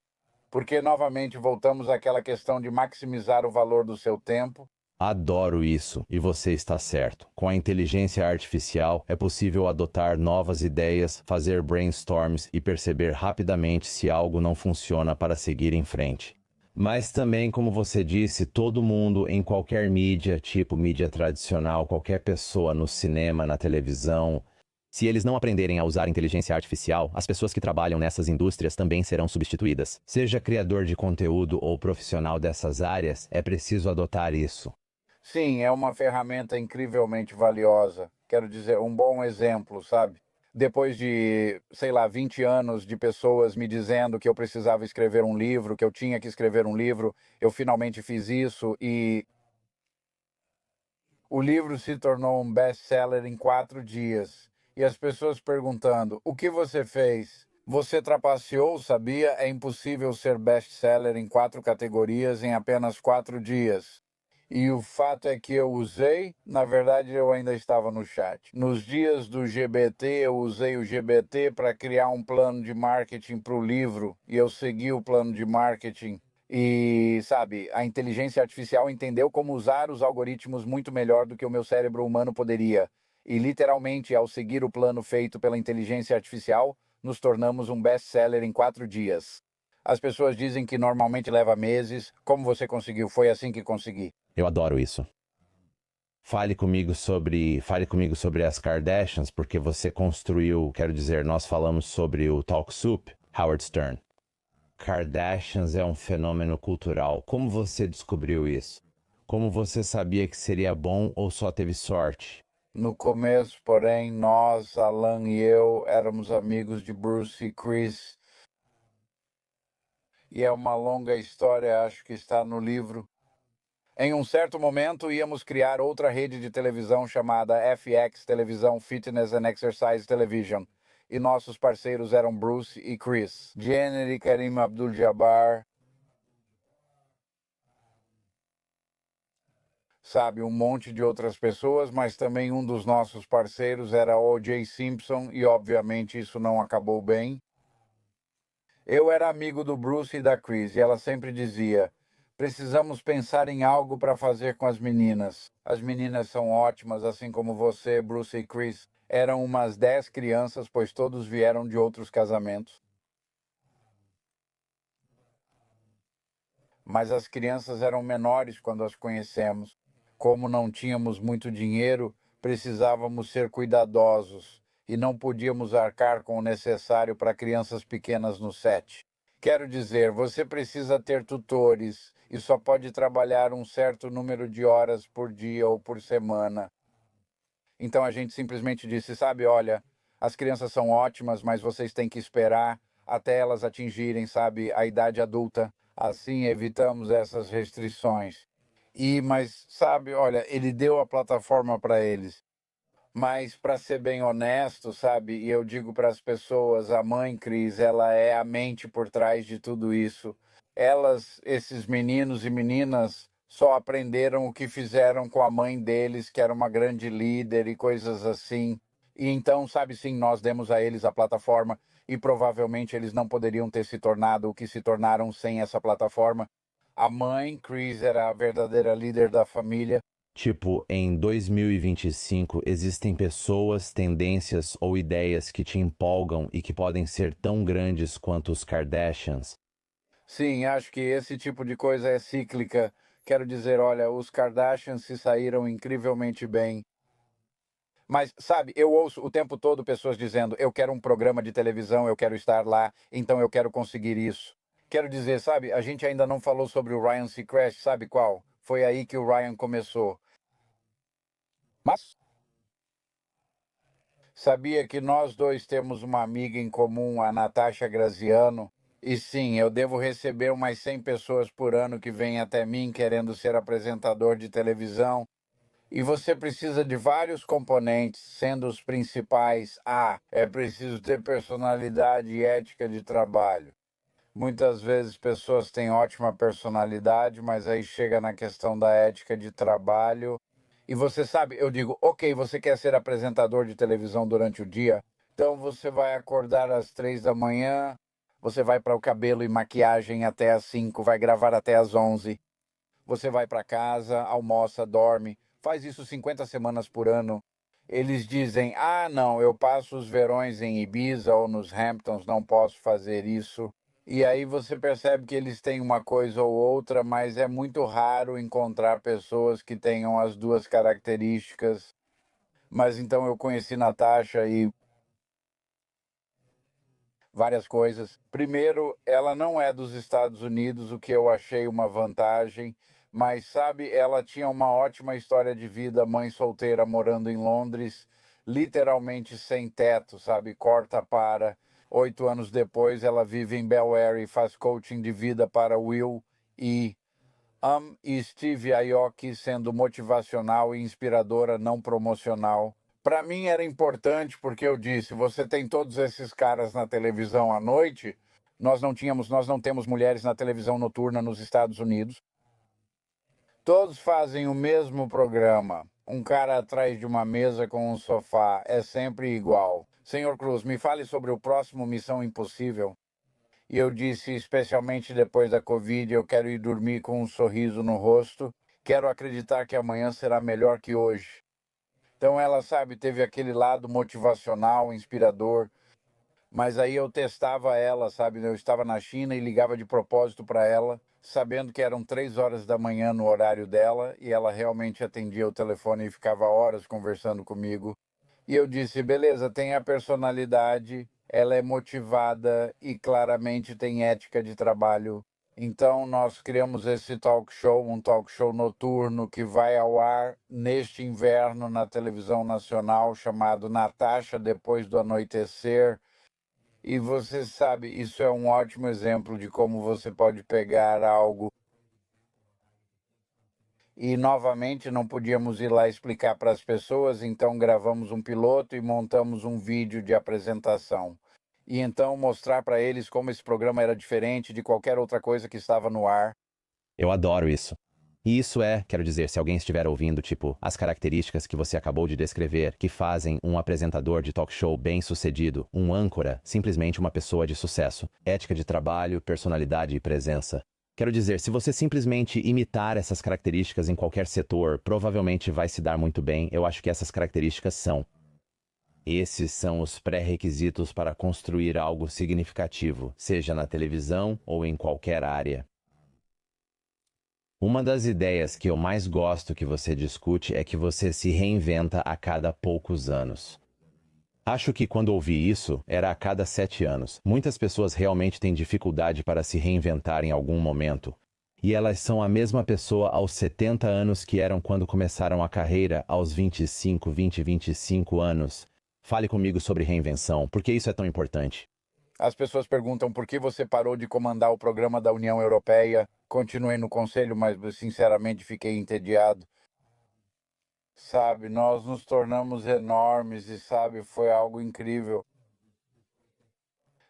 Porque novamente voltamos àquela questão de maximizar o valor do seu tempo. Adoro isso, e você está certo. Com a inteligência artificial, é possível adotar novas ideias, fazer brainstorms e perceber rapidamente se algo não funciona para seguir em frente. Mas também, como você disse, todo mundo em qualquer mídia, tipo mídia tradicional, qualquer pessoa no cinema, na televisão, se eles não aprenderem a usar inteligência artificial, as pessoas que trabalham nessas indústrias também serão substituídas. Seja criador de conteúdo ou profissional dessas áreas, é preciso adotar isso. Sim, é uma ferramenta incrivelmente valiosa. Quero dizer, um bom exemplo, sabe? Depois de, sei lá, 20 anos de pessoas me dizendo que eu precisava escrever um livro, que eu tinha que escrever um livro, eu finalmente fiz isso e o livro se tornou um best-seller em 4 dias. E as pessoas perguntando: o que você fez? Você trapaceou, sabia? É impossível ser best-seller em 4 categorias em apenas 4 dias. E o fato é que eu usei, na verdade eu ainda estava no chat. Nos dias do GBT, eu usei o GBT para criar um plano de marketing para o livro, e eu segui o plano de marketing. E, sabe, a inteligência artificial entendeu como usar os algoritmos muito melhor do que o meu cérebro humano poderia. E, literalmente, ao seguir o plano feito pela inteligência artificial, nos tornamos um best-seller em 4 dias. As pessoas dizem que normalmente leva meses. Como você conseguiu? Foi assim que consegui. Eu adoro isso. Fale comigo sobre as Kardashians, porque você construiu, quero dizer, nós falamos sobre o Talk Soup, Howard Stern. Kardashians é um fenômeno cultural. Como você descobriu isso? Como você sabia que seria bom ou só teve sorte? No começo, porém, nós, Alan e eu, éramos amigos de Bruce e Chris. E é uma longa história, acho que está no livro. Em um certo momento, íamos criar outra rede de televisão chamada FX Televisão Fitness and Exercise Television. E nossos parceiros eram Bruce e Chris. Jenner e Kareem Abdul-Jabbar. Sabe, um monte de outras pessoas, mas também um dos nossos parceiros era O.J. Simpson e, obviamente, isso não acabou bem. Eu era amigo do Bruce e da Chris e ela sempre dizia: precisamos pensar em algo para fazer com as meninas. As meninas são ótimas, assim como você, Bruce e Chris. Eram umas 10 crianças, pois todos vieram de outros casamentos. Mas as crianças eram menores quando as conhecemos. Como não tínhamos muito dinheiro, precisávamos ser cuidadosos e não podíamos arcar com o necessário para crianças pequenas no set. Quero dizer, você precisa ter tutores e só pode trabalhar um certo número de horas por dia ou por semana. Então a gente simplesmente disse, sabe, olha, as crianças são ótimas, mas vocês têm que esperar até elas atingirem, sabe, a idade adulta. Assim evitamos essas restrições. Mas, sabe, olha, ele deu a plataforma para eles. Mas, para ser bem honesto, sabe, e eu digo para as pessoas, a mãe Cris, ela é a mente por trás de tudo isso. Elas, esses meninos e meninas, só aprenderam o que fizeram com a mãe deles, que era uma grande líder e coisas assim. E então, sabe, sim, nós demos a eles a plataforma e provavelmente eles não poderiam ter se tornado o que se tornaram sem essa plataforma. A mãe, Chris, era a verdadeira líder da família. Tipo, em 2025 existem pessoas, tendências ou ideias que te empolgam e que podem ser tão grandes quanto os Kardashians. Sim, acho que esse tipo de coisa é cíclica. Quero dizer, olha, os Kardashians se saíram incrivelmente bem. Mas, sabe, eu ouço o tempo todo pessoas dizendo: eu quero um programa de televisão, eu quero estar lá, então eu quero conseguir isso. Quero dizer, sabe, a gente ainda não falou sobre o Ryan Seacrest, sabe qual? Foi aí que o Ryan começou. Mas sabia que nós dois temos uma amiga em comum, a Natasha Graziano? E sim, eu devo receber umas 100 pessoas por ano que vêm até mim querendo ser apresentador de televisão. E você precisa de vários componentes, sendo os principais: é preciso ter personalidade e ética de trabalho. Muitas vezes pessoas têm ótima personalidade, mas aí chega na questão da ética de trabalho. E você sabe, eu digo, ok, você quer ser apresentador de televisão durante o dia? Então você vai acordar às 3 da manhã, você vai para o cabelo e maquiagem até às 5, vai gravar até às 11. Você vai para casa, almoça, dorme, faz isso 50 semanas por ano. Eles dizem: não, eu passo os verões em Ibiza ou nos Hamptons, não posso fazer isso. E aí você percebe que eles têm uma coisa ou outra, mas é muito raro encontrar pessoas que tenham as duas características. Mas então eu conheci Natasha e várias coisas. Primeiro, ela não é dos Estados Unidos, o que eu achei uma vantagem, mas sabe, ela tinha uma ótima história de vida, mãe solteira morando em Londres, literalmente sem teto, sabe, corta para. 8 anos depois, ela vive em Bel Air e faz coaching de vida para Will e Steve Aoki, sendo motivacional e inspiradora, não promocional. Para mim era importante porque eu disse: você tem todos esses caras na televisão à noite. Nós não temos mulheres na televisão noturna nos Estados Unidos. Todos fazem o mesmo programa. Um cara atrás de uma mesa com um sofá. É sempre igual. Senhor Cruz, me fale sobre o próximo Missão Impossível. E eu disse, especialmente depois da Covid, eu quero ir dormir com um sorriso no rosto. Quero acreditar que amanhã será melhor que hoje. Então ela, sabe, teve aquele lado motivacional, inspirador, Mas aí eu testava ela, sabe? Eu estava na China e ligava de propósito para ela, sabendo que eram 3 horas da manhã no horário dela, e ela realmente atendia o telefone e ficava horas conversando comigo. E eu disse: beleza, tem a personalidade, ela é motivada e claramente tem ética de trabalho. Então nós criamos esse talk show, um talk show noturno que vai ao ar neste inverno na televisão nacional, chamado Natasha Depois do Anoitecer. E você sabe, isso é um ótimo exemplo de como você pode pegar algo. E novamente não podíamos ir lá explicar para as pessoas, então gravamos um piloto e montamos um vídeo de apresentação. E então mostrar para eles como esse programa era diferente de qualquer outra coisa que estava no ar. Eu adoro isso. E isso é, quero dizer, se alguém estiver ouvindo, tipo, as características que você acabou de descrever, que fazem um apresentador de talk show bem-sucedido, um âncora, simplesmente uma pessoa de sucesso, ética de trabalho, personalidade e presença. Quero dizer, se você simplesmente imitar essas características em qualquer setor, provavelmente vai se dar muito bem. Eu acho que essas características são. Esses são os pré-requisitos para construir algo significativo, seja na televisão ou em qualquer área. Uma das ideias que eu mais gosto que você discute é que você se reinventa a cada poucos anos. Acho que quando ouvi isso, era a cada 7 anos. Muitas pessoas realmente têm dificuldade para se reinventar em algum momento. E elas são a mesma pessoa aos 70 anos que eram quando começaram a carreira aos 25 anos. Fale comigo sobre reinvenção, por que isso é tão importante? As pessoas perguntam por que você parou de comandar o programa da União Europeia. Continuei no conselho, mas sinceramente fiquei entediado. Sabe, nós nos tornamos enormes e, sabe, foi algo incrível.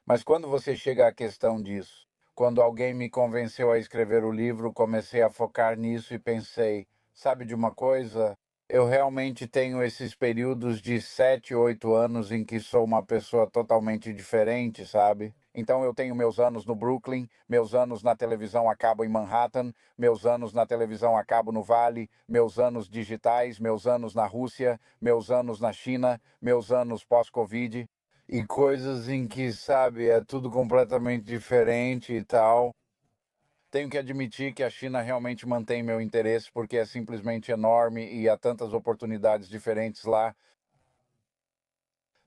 Mas quando você chega à questão disso, quando alguém me convenceu a escrever o livro, comecei a focar nisso e pensei, sabe de uma coisa? Eu realmente tenho esses períodos de 7, 8 anos em que sou uma pessoa totalmente diferente, sabe? Então eu tenho meus anos no Brooklyn, meus anos na televisão a cabo em Manhattan, meus anos na televisão a cabo no Vale, meus anos digitais, meus anos na Rússia, meus anos na China, meus anos pós-Covid e coisas em que, sabe, é tudo completamente diferente e tal. Tenho que admitir que a China realmente mantém meu interesse porque é simplesmente enorme e há tantas oportunidades diferentes lá.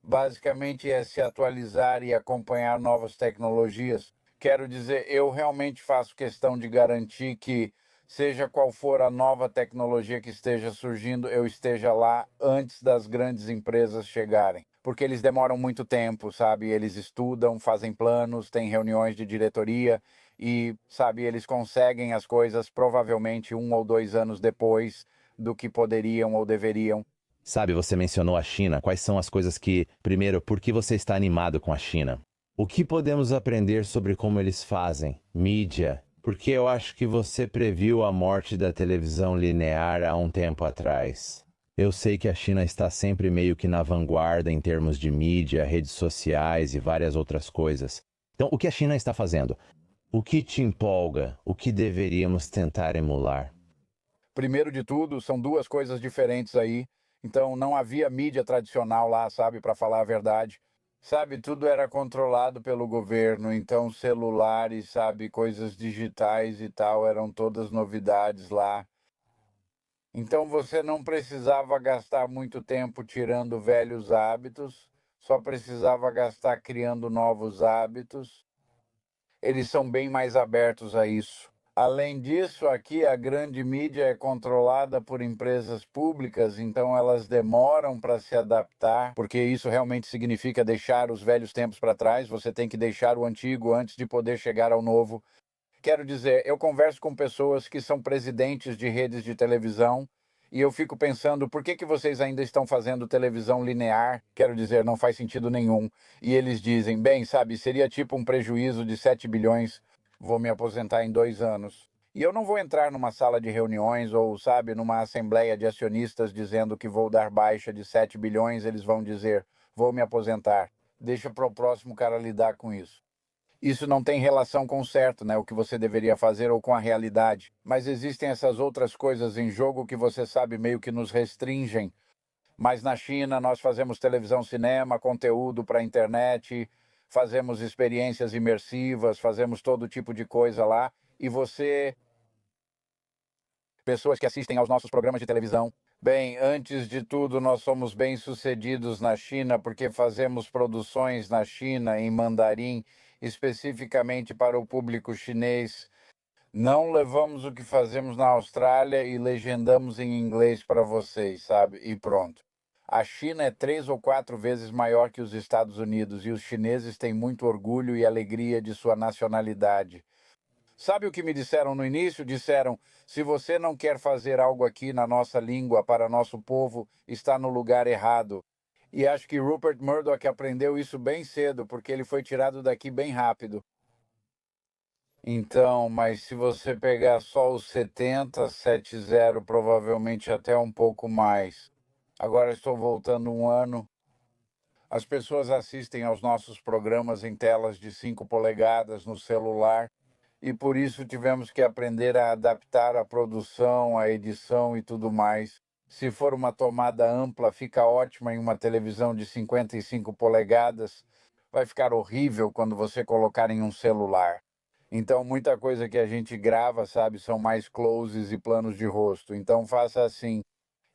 Basicamente é se atualizar e acompanhar novas tecnologias. Quero dizer, eu realmente faço questão de garantir que, seja qual for a nova tecnologia que esteja surgindo, eu esteja lá antes das grandes empresas chegarem. Porque eles demoram muito tempo, sabe? Eles estudam, fazem planos, têm reuniões de diretoria e, sabe, eles conseguem as coisas provavelmente 1 ou 2 anos depois do que poderiam ou deveriam. Sabe, você mencionou a China. Quais são as coisas que, primeiro, por que você está animado com a China? O que podemos aprender sobre como eles fazem? Mídia. Porque eu acho que você previu a morte da televisão linear há um tempo atrás. Eu sei que a China está sempre meio que na vanguarda em termos de mídia, redes sociais e várias outras coisas. Então, o que a China está fazendo? O que te empolga? O que deveríamos tentar emular? Primeiro de tudo, são duas coisas diferentes aí. Então, não havia mídia tradicional lá, sabe, para falar a verdade. Sabe, tudo era controlado pelo governo, então celulares, sabe, coisas digitais e tal, eram todas novidades lá. Então você não precisava gastar muito tempo tirando velhos hábitos, só precisava gastar criando novos hábitos. Eles são bem mais abertos a isso. Além disso, aqui a grande mídia é controlada por empresas públicas, então elas demoram para se adaptar, porque isso realmente significa deixar os velhos tempos para trás, você tem que deixar o antigo antes de poder chegar ao novo. Quero dizer, eu converso com pessoas que são presidentes de redes de televisão e eu fico pensando, por que que vocês ainda estão fazendo televisão linear? Quero dizer, não faz sentido nenhum. E eles dizem, bem, sabe, seria tipo um prejuízo de 7 bilhões, vou me aposentar em 2 anos. E eu não vou entrar numa sala de reuniões ou, sabe, numa assembleia de acionistas dizendo que vou dar baixa de 7 bilhões, eles vão dizer, vou me aposentar. Deixa para o próximo cara lidar com isso. Isso não tem relação com o certo, né? O que você deveria fazer ou com a realidade. Mas existem essas outras coisas em jogo que você sabe meio que nos restringem. Mas na China nós fazemos televisão, cinema, conteúdo para a internet, fazemos experiências imersivas, fazemos todo tipo de coisa lá. E pessoas que assistem aos nossos programas de televisão. Bem, antes de tudo, nós somos bem-sucedidos na China porque fazemos produções na China em mandarim, especificamente para o público chinês. Não levamos o que fazemos na Austrália e legendamos em inglês para vocês, sabe? E pronto. A China é 3 ou 4 vezes maior que os Estados Unidos e os chineses têm muito orgulho e alegria de sua nacionalidade. Sabe o que me disseram no início? Disseram: se você não quer fazer algo aqui na nossa língua para nosso povo, está no lugar errado. E acho que Rupert Murdoch aprendeu isso bem cedo, porque ele foi tirado daqui bem rápido. Então, mas se você pegar só os 70, 70, provavelmente até um pouco mais. Agora estou voltando um ano. As pessoas assistem aos nossos programas em telas de 5 polegadas no celular e por isso tivemos que aprender a adaptar a produção, a edição e tudo mais. Se for uma tomada ampla, fica ótima em uma televisão de 55 polegadas. Vai ficar horrível quando você colocar em um celular. Então, muita coisa que a gente grava, sabe, são mais closes e planos de rosto. Então, faça assim.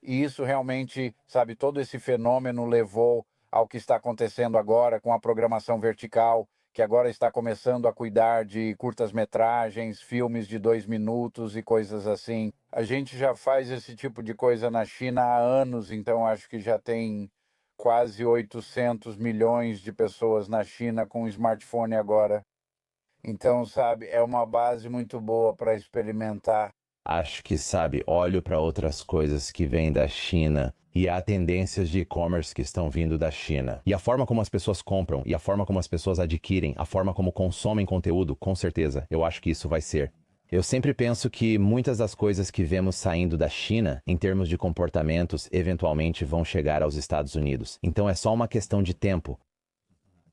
E isso realmente, sabe, todo esse fenômeno levou ao que está acontecendo agora com a programação vertical, que agora está começando a cuidar de curtas-metragens, filmes de 2 minutos e coisas assim. A gente já faz esse tipo de coisa na China há anos, então acho que já tem quase 800 milhões de pessoas na China com smartphone agora. Então, sabe, é uma base muito boa para experimentar. Acho que, sabe, olho para outras coisas que vêm da China e há tendências de e-commerce que estão vindo da China. E a forma como as pessoas compram, e a forma como as pessoas adquirem, a forma como consomem conteúdo, com certeza, eu acho que isso vai ser. Eu sempre penso que muitas das coisas que vemos saindo da China, em termos de comportamentos, eventualmente vão chegar aos Estados Unidos. Então é só uma questão de tempo.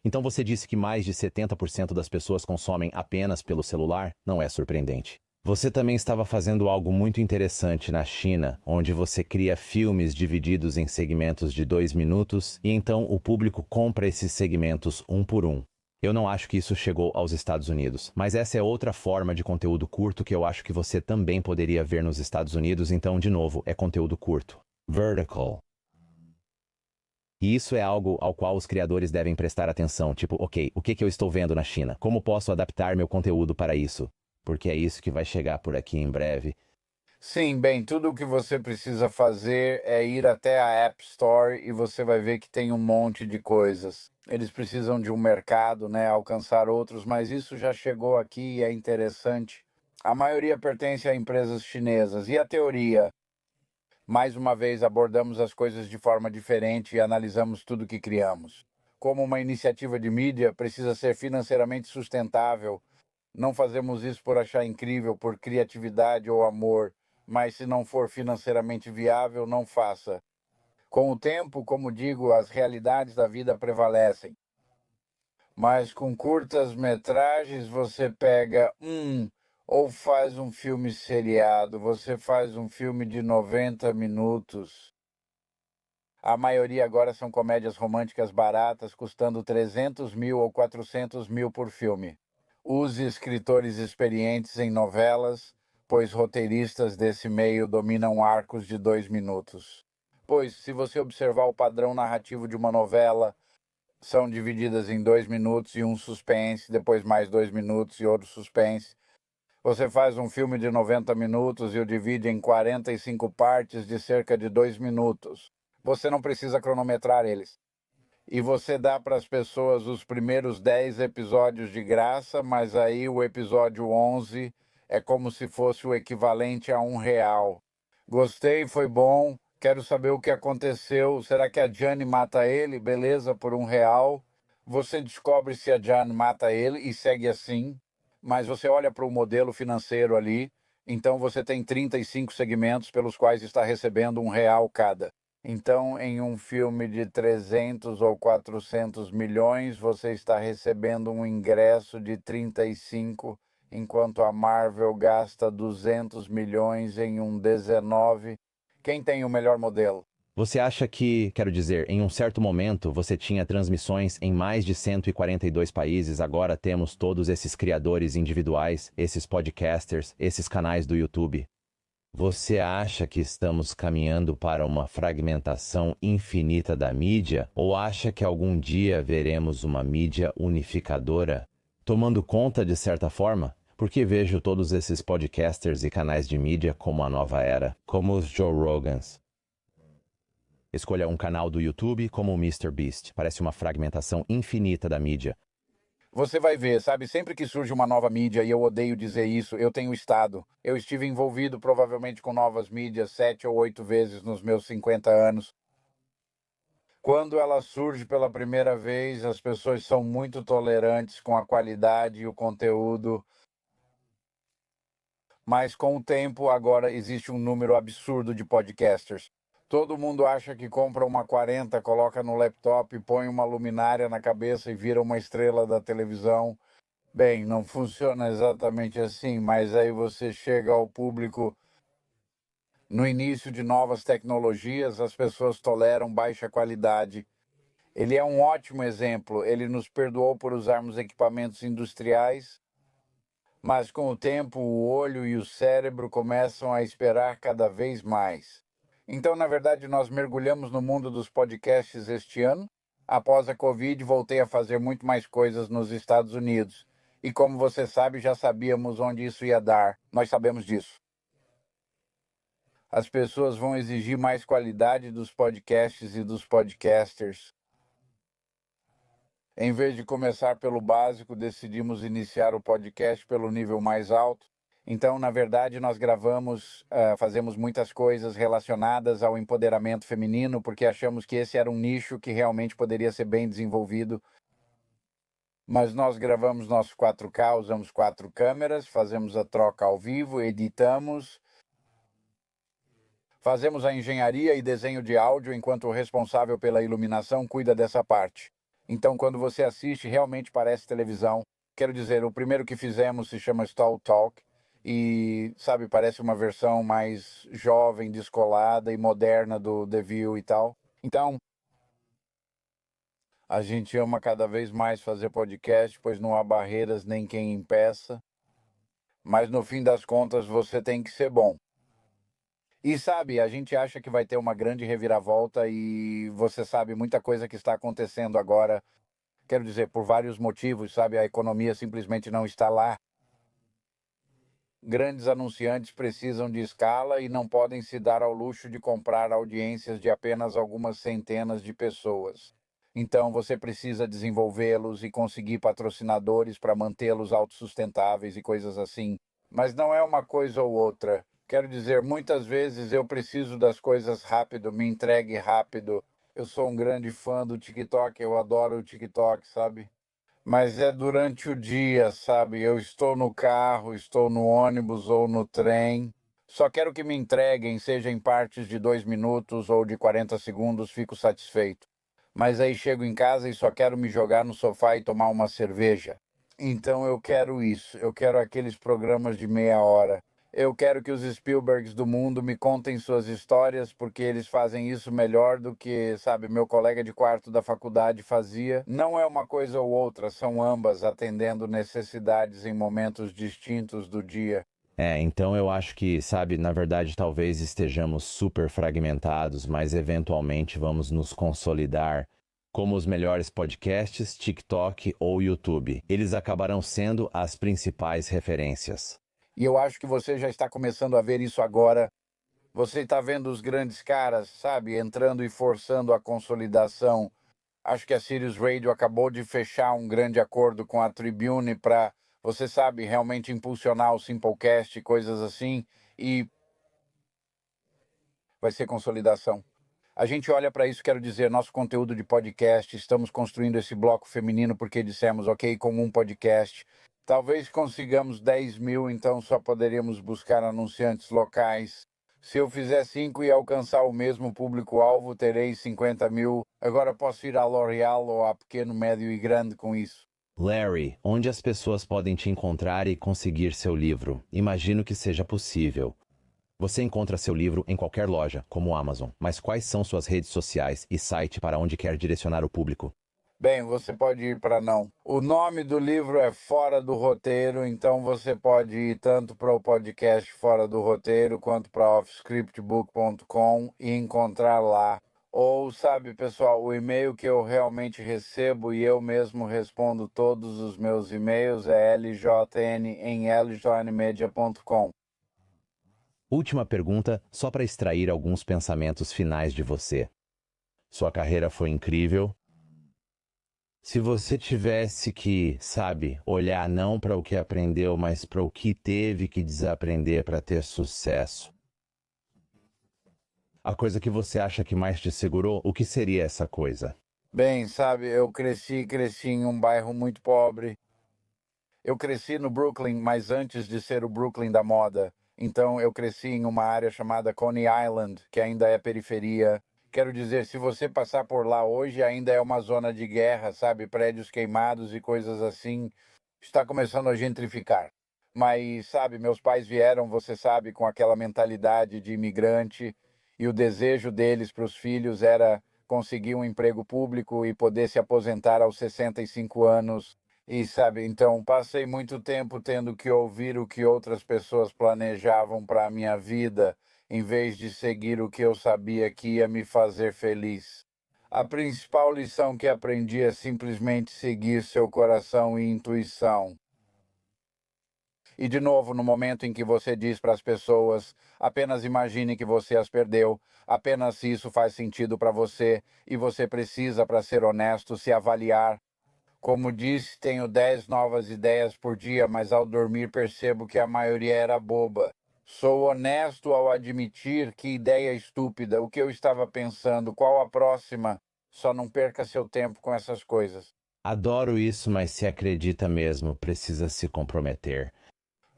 Então você disse que mais de 70% das pessoas consomem apenas pelo celular? Não é surpreendente. Você também estava fazendo algo muito interessante na China, onde você cria filmes divididos em segmentos de 2 minutos e então o público compra esses segmentos um por um. Eu não acho que isso chegou aos Estados Unidos, mas essa é outra forma de conteúdo curto que eu acho que você também poderia ver nos Estados Unidos, então, de novo, é conteúdo curto. Vertical. E isso é algo ao qual os criadores devem prestar atenção, tipo, ok, o que eu estou vendo na China? Como posso adaptar meu conteúdo para isso? Porque é isso que vai chegar por aqui em breve. Sim, bem, tudo o que você precisa fazer é ir até a App Store e você vai ver que tem um monte de coisas. Eles precisam de um mercado, né, alcançar outros, mas isso já chegou aqui e é interessante. A maioria pertence a empresas chinesas. E a teoria? Mais uma vez, abordamos as coisas de forma diferente e analisamos tudo que criamos. Como uma iniciativa de mídia, precisa ser financeiramente sustentável. Não fazemos isso por achar incrível, por criatividade ou amor, mas se não for financeiramente viável, não faça. Com o tempo, como digo, as realidades da vida prevalecem. Mas com curtas metragens você pega ou faz um filme seriado, você faz um filme de 90 minutos. A maioria agora são comédias românticas baratas, custando 300 mil ou 400 mil por filme. Use escritores experientes em novelas, pois roteiristas desse meio dominam arcos de 2 minutos. Pois, se você observar o padrão narrativo de uma novela, são divididas em 2 minutos e um suspense, depois mais 2 minutos e outro suspense. Você faz um filme de 90 minutos e o divide em 45 partes de cerca de 2 minutos. Você não precisa cronometrar eles. E você dá para as pessoas os primeiros 10 episódios de graça, mas aí o episódio 11 é como se fosse o equivalente a R$ 1. Gostei, foi bom. Quero saber o que aconteceu. Será que a Jane mata ele? Beleza, por R$ 1. Você descobre se a Jane mata ele e segue assim. Mas você olha para o modelo financeiro ali. Então você tem 35 segmentos pelos quais está recebendo R$ 1 cada. Então, em um filme de 300 ou 400 milhões, você está recebendo um ingresso de 35, enquanto a Marvel gasta 200 milhões em um 19. Quem tem o melhor modelo? Você acha que, quero dizer, em um certo momento você tinha transmissões em mais de 142 países, agora temos todos esses criadores individuais, esses podcasters, esses canais do YouTube. Você acha que estamos caminhando para uma fragmentação infinita da mídia? Ou acha que algum dia veremos uma mídia unificadora, tomando conta de certa forma? Porque vejo todos esses podcasters e canais de mídia como a nova era, como os Joe Rogans. Escolha um canal do YouTube como o MrBeast. Parece uma fragmentação infinita da mídia. Você vai ver, sabe, sempre que surge uma nova mídia, e eu odeio dizer isso, eu tenho estado. Eu estive envolvido provavelmente com novas mídias 7 ou 8 vezes nos meus 50 anos. Quando ela surge pela primeira vez, as pessoas são muito tolerantes com a qualidade e o conteúdo. Mas com o tempo, agora existe um número absurdo de podcasters. Todo mundo acha que compra uma 40, coloca no laptop, põe uma luminária na cabeça e vira uma estrela da televisão. Bem, não funciona exatamente assim, mas aí você chega ao público. No início de novas tecnologias, as pessoas toleram baixa qualidade. Ele é um ótimo exemplo. Ele nos perdoou por usarmos equipamentos industriais, mas com o tempo o olho e o cérebro começam a esperar cada vez mais. Então, na verdade, nós mergulhamos no mundo dos podcasts este ano. Após a Covid, voltei a fazer muito mais coisas nos Estados Unidos. E como você sabe, já sabíamos onde isso ia dar. Nós sabemos disso. As pessoas vão exigir mais qualidade dos podcasts e dos podcasters. Em vez de começar pelo básico, decidimos iniciar o podcast pelo nível mais alto. Então, na verdade, nós fazemos muitas coisas relacionadas ao empoderamento feminino, porque achamos que esse era um nicho que realmente poderia ser bem desenvolvido. Mas nós gravamos nosso 4K, usamos 4 câmeras, fazemos a troca ao vivo, editamos, fazemos a engenharia e desenho de áudio, enquanto o responsável pela iluminação cuida dessa parte. Então, quando você assiste, realmente parece televisão. Quero dizer, o primeiro que fizemos se chama Stall Talk e, sabe, parece uma versão mais jovem, descolada e moderna do The View e tal. Então, a gente ama cada vez mais fazer podcast, pois não há barreiras nem quem impeça. Mas no fim das contas, você tem que ser bom. E sabe, a gente acha que vai ter uma grande reviravolta e você sabe muita coisa que está acontecendo agora. Quero dizer, por vários motivos, sabe, a economia simplesmente não está lá. Grandes anunciantes precisam de escala e não podem se dar ao luxo de comprar audiências de apenas algumas centenas de pessoas. Então você precisa desenvolvê-los e conseguir patrocinadores para mantê-los autossustentáveis e coisas assim. Mas não é uma coisa ou outra. Quero dizer, muitas vezes eu preciso das coisas rápido, me entregue rápido. Eu sou um grande fã do TikTok, eu adoro o TikTok, sabe? Mas é durante o dia, sabe? Eu estou no carro, estou no ônibus ou no trem. Só quero que me entreguem, seja em partes de 2 minutos ou de 40 segundos, fico satisfeito. Mas aí chego em casa e só quero me jogar no sofá e tomar uma cerveja. Então eu quero isso, eu quero aqueles programas de meia hora. Eu quero que os Spielbergs do mundo me contem suas histórias, porque eles fazem isso melhor do que, sabe, meu colega de quarto da faculdade fazia. Não é uma coisa ou outra, são ambas atendendo necessidades em momentos distintos do dia. Então eu acho que, sabe, na verdade talvez estejamos super fragmentados, mas eventualmente vamos nos consolidar como os melhores podcasts, TikTok ou YouTube. Eles acabarão sendo as principais referências. E eu acho que você já está começando a ver isso agora. Você está vendo os grandes caras, sabe, entrando e forçando a consolidação. Acho que a Sirius Radio acabou de fechar um grande acordo com a Tribune para, você sabe, realmente impulsionar o Simplecast e coisas assim. E vai ser consolidação. A gente olha para isso, quero dizer, nosso conteúdo de podcast, estamos construindo esse bloco feminino porque dissemos, ok, com um podcast. Talvez consigamos 10 mil, então só poderíamos buscar anunciantes locais. Se eu fizer 5 e alcançar o mesmo público-alvo, terei 50 mil. Agora posso ir à L'Oréal ou a pequeno, médio e grande com isso. Larry, onde as pessoas podem te encontrar e conseguir seu livro? Imagino que seja possível. Você encontra seu livro em qualquer loja, como o Amazon, mas quais são suas redes sociais e site para onde quer direcionar o público? Bem, você pode ir para não. O nome do livro é Fora do Roteiro, então você pode ir tanto para o podcast Fora do Roteiro quanto para offscriptbook.com e encontrar lá. Ou, sabe, pessoal, o e-mail que eu realmente recebo e eu mesmo respondo todos os meus e-mails é ljn@ljnmedia.com. Última pergunta, só para extrair alguns pensamentos finais de você. Sua carreira foi incrível. Se você tivesse que, sabe, olhar não para o que aprendeu, mas para o que teve que desaprender para ter sucesso, a coisa que você acha que mais te segurou, o que seria essa coisa? Bem, sabe, eu cresci em um bairro muito pobre. Eu cresci no Brooklyn, mas antes de ser o Brooklyn da moda. Então eu cresci em uma área chamada Coney Island, que ainda é periferia. Quero dizer, se você passar por lá hoje, ainda é uma zona de guerra, sabe? Prédios queimados e coisas assim. Está começando a gentrificar. Mas, sabe, meus pais vieram, você sabe, com aquela mentalidade de imigrante, e o desejo deles para os filhos era conseguir um emprego público e poder se aposentar aos 65 anos e sabe, então passei muito tempo tendo que ouvir o que outras pessoas planejavam para a minha vida, em vez de seguir o que eu sabia que ia me fazer feliz. A principal lição que aprendi é simplesmente seguir seu coração e intuição. E de novo, no momento em que você diz para as pessoas, apenas imagine que você as perdeu, apenas se isso faz sentido para você e você precisa, para ser honesto, se avaliar. Como disse, tenho 10 novas ideias por dia, mas ao dormir percebo que a maioria era boba. Sou honesto ao admitir que ideia estúpida, o que eu estava pensando, qual a próxima. Só não perca seu tempo com essas coisas. Adoro isso, mas se acredita mesmo, precisa se comprometer.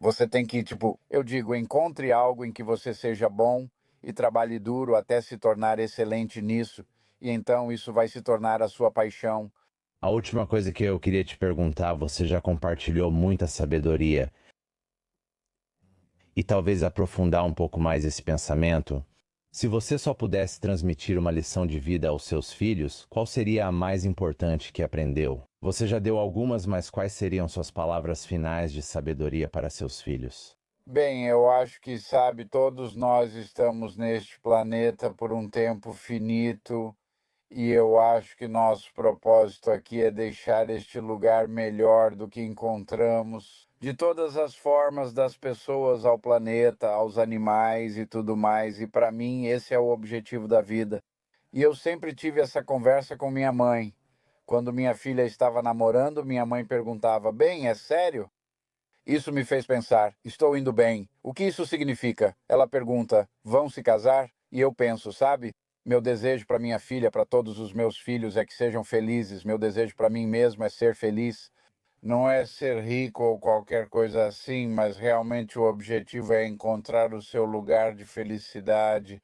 Você tem que, tipo, eu digo, encontre algo em que você seja bom e trabalhe duro até se tornar excelente nisso, e então isso vai se tornar a sua paixão. A última coisa que eu queria te perguntar, você já compartilhou muita sabedoria e talvez aprofundar um pouco mais esse pensamento? Se você só pudesse transmitir uma lição de vida aos seus filhos, qual seria a mais importante que aprendeu? Você já deu algumas, mas quais seriam suas palavras finais de sabedoria para seus filhos? Bem, eu acho que, sabe, todos nós estamos neste planeta por um tempo finito e eu acho que nosso propósito aqui é deixar este lugar melhor do que encontramos, de todas as formas, das pessoas ao planeta, aos animais e tudo mais. E para mim, esse é o objetivo da vida. E eu sempre tive essa conversa com minha mãe. Quando minha filha estava namorando, minha mãe perguntava: Bem, é sério? Isso me fez pensar: estou indo bem. O que isso significa? Ela pergunta: vão se casar? E eu penso, sabe? Meu desejo para minha filha, para todos os meus filhos, é que sejam felizes. Meu desejo para mim mesmo é ser feliz. Não é ser rico ou qualquer coisa assim, mas realmente o objetivo é encontrar o seu lugar de felicidade,